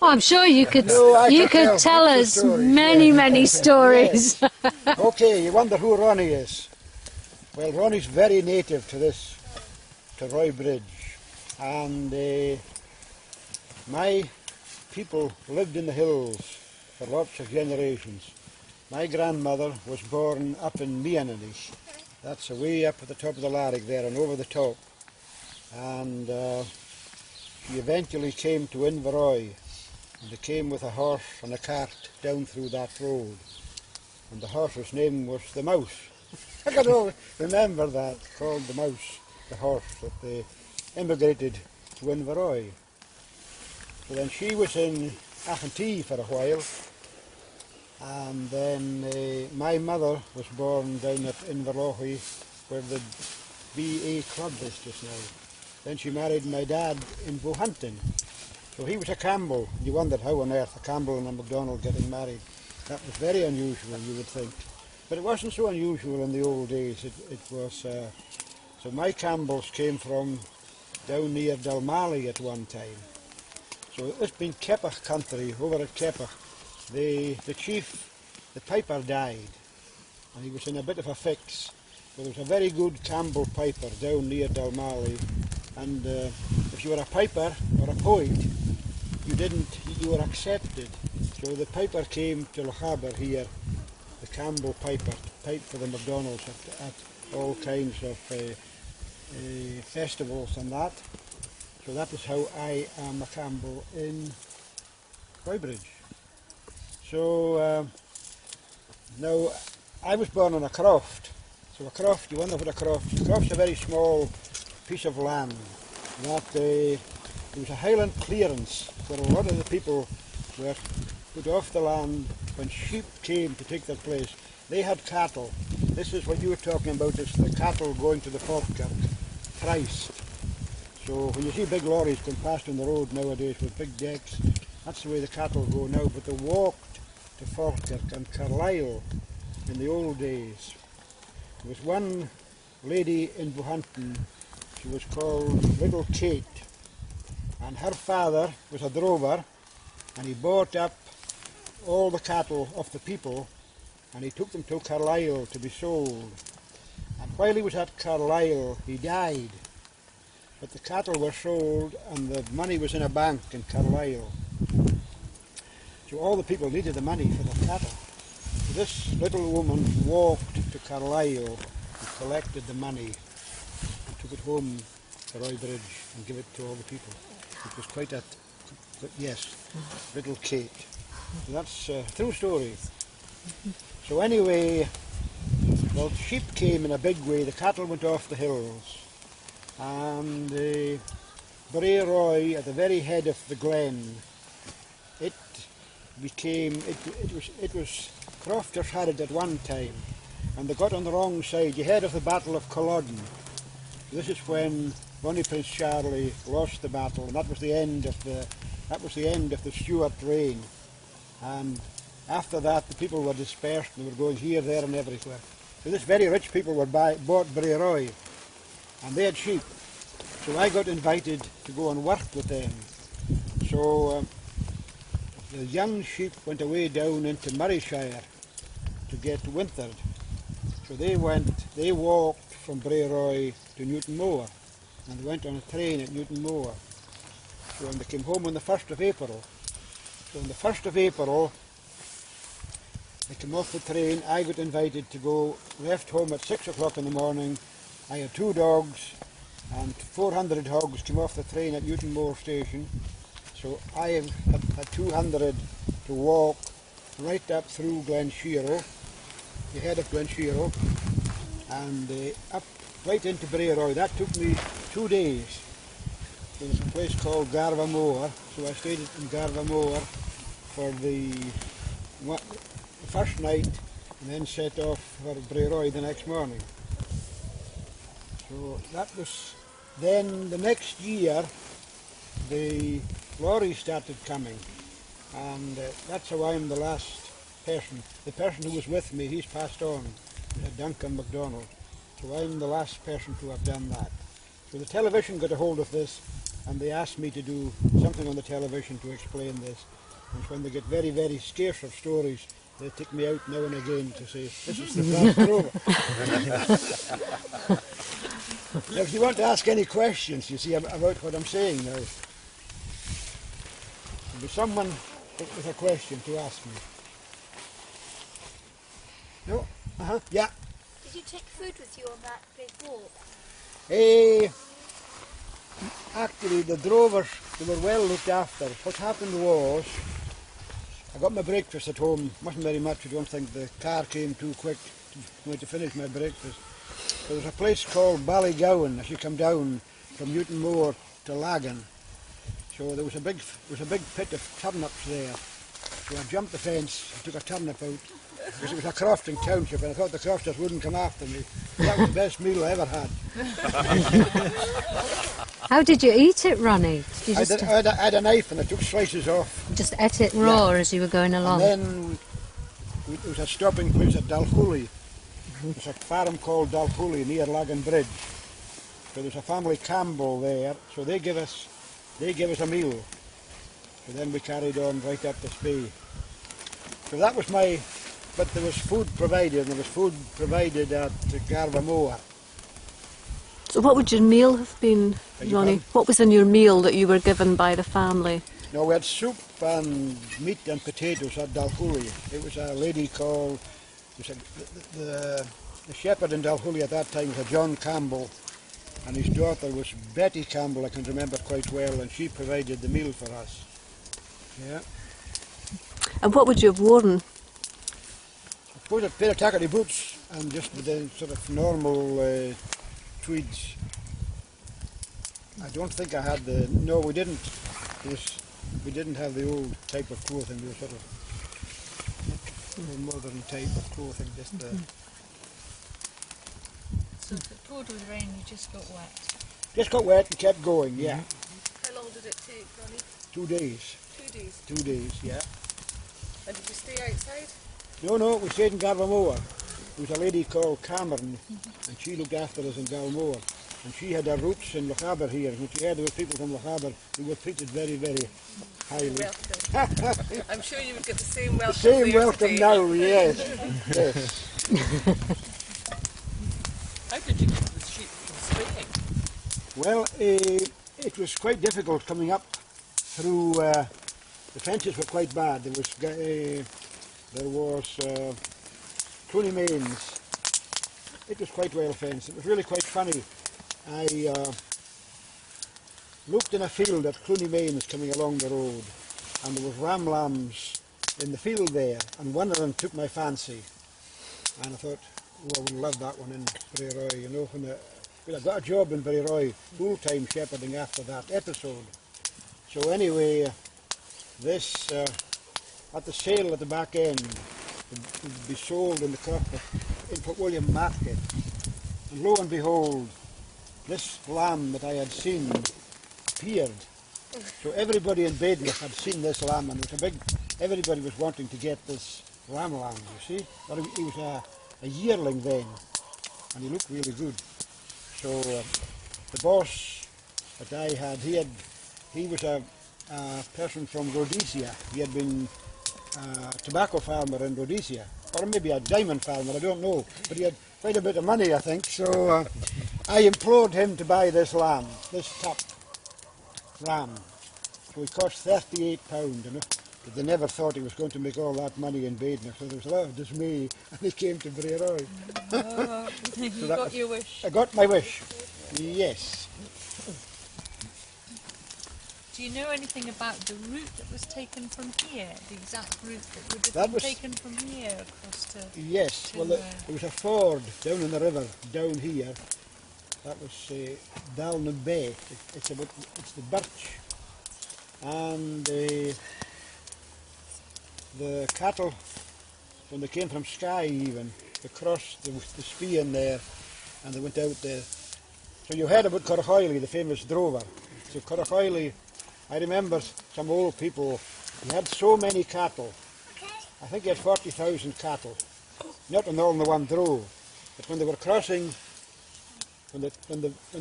I'm sure you could. No, you could tell us stories, many stories. Yes. Okay, you wonder who Ronnie is. Well, Ronnie's very native to Roy Bridge, and my people lived in the hills for lots of generations. My grandmother was born up in Miananish. That's way up at the top of the Larrick there and over the top. And she eventually came to Inveroy, and they came with a horse and a cart down through that road. And the horse's name was the Mouse. I can always remember that, called the Mouse, the horse, that they immigrated to Inveroy. So then she was in Achantee for a while, and then my mother was born down at Inverlochie, where the BA club is just now. Then she married my dad in Bohanton. So he was a Campbell. You wondered how on earth a Campbell and a MacDonald getting married. That was very unusual, you would think. But it wasn't so unusual in the old days. It was, so my Campbells came from down near Dalmally at one time. So it's been Keppoch country, over at Keppoch. The chief, the piper, died, and he was in a bit of a fix. So there was a very good Campbell piper down near Dalmally, and if you were a piper or a poet, you were accepted. So the piper came to Lochaber here, the Campbell piper, to pipe for the MacDonalds at all kinds of festivals and that. So that is how I am a Campbell in Roybridge. So now I was born on a croft. So a croft, you wonder what a croft is. A croft's a very small piece of land that there was a Highland clearance where a lot of the people were put off the land when sheep came to take their place. They had cattle. This is what you were talking about, is the cattle going to the Falkirk, priced. So when you see big lorries going past on the road nowadays with big decks, that's the way the cattle go now, but they walked to Falkirk and Carlisle in the old days. There was one lady in Bohanton, she was called Little Kate, and her father was a drover, and he bought up all the cattle of the people and he took them to Carlisle to be sold. And while he was at Carlisle he died. But the cattle were sold and the money was in a bank in Carlisle. So all the people needed the money for the cattle. So this little woman walked to Carlisle and collected the money and took it home to Roybridge and gave it to all the people. It was quite a, yes, Little Kate. So that's a true story. So anyway, well, sheep came in a big way, the cattle went off the hills. And Bray Roy, at the very head of the glen, it was crofters had it at one time, and they got on the wrong side. You heard of the Battle of Culloden. This is when Bonnie Prince Charlie lost the battle, and that was the end of the Stuart reign. And after that, the people were dispersed and they were going here, there, and everywhere. So this very rich people bought Bray Roy, and they had sheep. So I got invited to go and work with them. So the young sheep went away down into Murrayshire to get wintered. So they walked from Bray Roy to Newton Moor, and went on a train at Newton Moor. So when they came home on the 1st of April, so on the 1st of April, they came off the train. I got invited to go, left home at 6 o'clock in the morning. I had 2 dogs, and 400 hogs came off the train at Newton Moor station. So I had 200 to walk right up through Glen Shiro, the head of Glen Shiro, and up right into Bray Roy. That took me 2 days. There was a place called Garva Moor, so I stayed in Garva Moor for the first night and then set off for Bray Roy the next morning. So that was, then the next year the lorries started coming, and that's how I'm the last person. The person who was with me, he's passed on, Duncan MacDonald. So I'm the last person to have done that. So the television got a hold of this, and they asked me to do something on the television to explain this. And when they get very, very scarce of stories, they take me out now and again to say, this is the brass drover. Now, if you want to ask any questions, you see, about what I'm saying now, there'll be someone with a question to ask me. No? Yeah. Did you take food with you on that big walk? Actually, the drovers, they were well looked after. What happened was, I got my breakfast at home. Wasn't very much. I don't think the car came too quick for me to finish my breakfast. So there's a place called Ballygowan as you come down from Newton Moor to Lagan. So there was a big pit of turnips there. So I jumped the fence and took a turnip out. Because it was a crofting township and I thought the crofters wouldn't come after me. That was the best meal I ever had. How did you eat it, Ronnie? Did you I had a knife and I took slices off. just ate it raw as you were going along? And then there was a stopping place at Dalhoulie. There's a farm called Dalhoulie near Lagan Bridge. So there's a family Campbell there, so they give us a meal. So then we carried on right up the Spey. So that was but there was food provided, and there was food provided at Garvamoa. So what would your meal have been, Ronnie? What was in your meal that you were given by the family? No, we had soup and meat and potatoes at Dalhoulie. It was a lady called, the shepherd in Dalhoulie at that time was a John Campbell, and his daughter was Betty Campbell, I can remember quite well, and she provided the meal for us. Yeah. And what would you have worn? I suppose a pair of tackety boots and just the sort of normal tweeds. I don't think I had no, we didn't. We didn't have the old type of clothing. We were sort of modern type of clothing. Just So if it poured with rain, you just got wet? Just got wet and kept going, yeah. How long did it take, Ronnie? 2 days. 2 days. 2 days, yeah. And did you stay outside? No, we stayed in Garvamoa. There was a lady called Cameron, and she looked after us in Garvamoa. And she had her roots in Lochaber here. When she heard there were people from Lochaber, we were treated very, very highly. Welcome. I'm sure you would get the same welcome. The same there welcome today. now, yes. Yes. How did you keep the sheep from swinging? Well, it was quite difficult coming up through. The fences were quite bad. There was Clooney Mains. It was quite well fenced. It was really quite funny. I looked in a field at Clooney Mains coming along the road, and there was ram lambs in the field there, and one of them took my fancy. And I thought, oh, I would love that one in Bray, you know. Well, I got a job in Bray, full-time shepherding after that episode. So anyway, this, at the sale at the back end, would be sold in the crofter in Fort William Market. And lo and behold, this lamb that I had seen appeared. So everybody in Badenoch had seen this lamb, and it was everybody was wanting to get this lamb, you see. But he was a yearling then, and he looked really good. So the boss that I had, he was a person from Rhodesia. He had been a tobacco farmer in Rhodesia, or maybe a diamond farmer, I don't know. But he had quite a bit of money, I think. So I implored him to buy this lamb, this top ram. So it cost £38, you know. But they never thought he was going to make all that money in Badenoch, so there was a lot of dismay, and he came to Bray. You got your wish. I got my wish, yes. Do you know anything about the route that was taken from here? The exact route that would have That been was- taken from here across to... Yes, well, there was a ford down in the river, down here. That was Dalna Bay. It's the birch. And the cattle, when they came from Skye even, they crossed the Spey in there, and they went out there. So you heard about Corrahoily, the famous drover. So Corrahoily, I remember some old people, he had so many cattle. I think he had 40,000 cattle. Not in all in the one drove. But when they were crossing when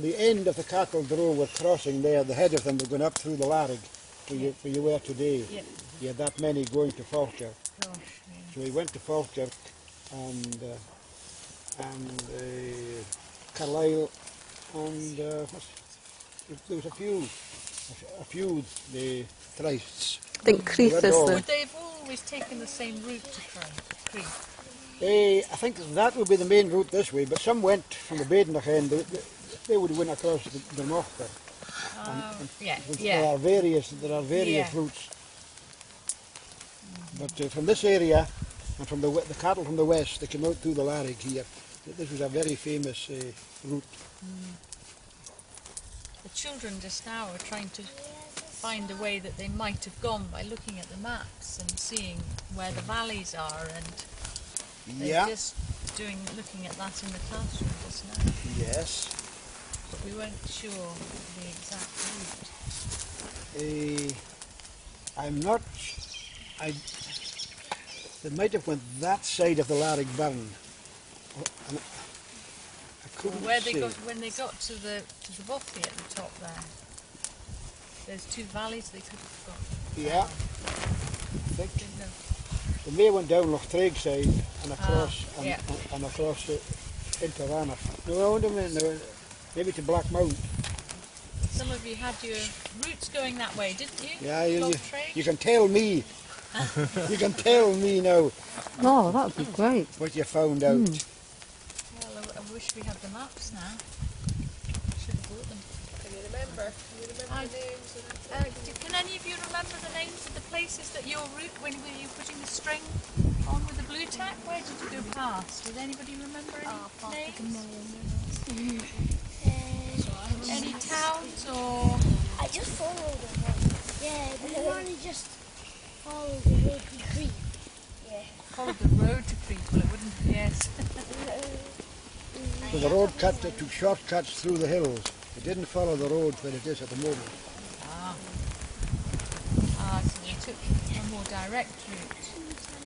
the end of the cattle draw were crossing there, the head of them were going up through the Larrig, where you were today. Yeah. You had that many going to Falkirk. Gosh, yeah. So we went to Falkirk and Carlisle, and there was a few the thrice. I think Creeth is Would the... Would they have always taken the same route to Crete? I think that would be the main route this way, but some went from the Badenoch end. They would went across the Mochter. Yeah, There are various Yeah. routes. But from this area and from the cattle from the west, they came out through the Larrig here. This was a very famous route. The children just now are trying to find a way that they might have gone by looking at the maps and seeing where the valleys are, and they're Yeah. just looking at that in the classroom just now. Yes. But we weren't sure the exact route. I'm not. They might have went that side of the Larrig Burn. And I couldn't Where see. they got when they got to the bothy at the top there. There's two valleys they could have got. Yeah. I think Didn't know. the May went down Loch Traig side and across yeah. and across into Rannoch. No, wait a minute, no, maybe to Blackmount. Some of you had your routes going that way, didn't you? Yeah, Loch Traig? you can tell me. You can tell me now Oh, that would be great. what you found out. Well, I wish we had the maps now. Should have bought them. Can you remember? I- The names and Can any of you remember the names of the places that your route, when were you putting the string on with the blue tack? Where did you go past? Did anybody remember any names? Any towns or? I just followed them. Yeah, we only just followed the road to Crete. Yeah. Followed the road to Crete, well it wouldn't, yes. So the road took shortcuts through the hills. It didn't follow the road where it is at the moment. So they took a more direct route.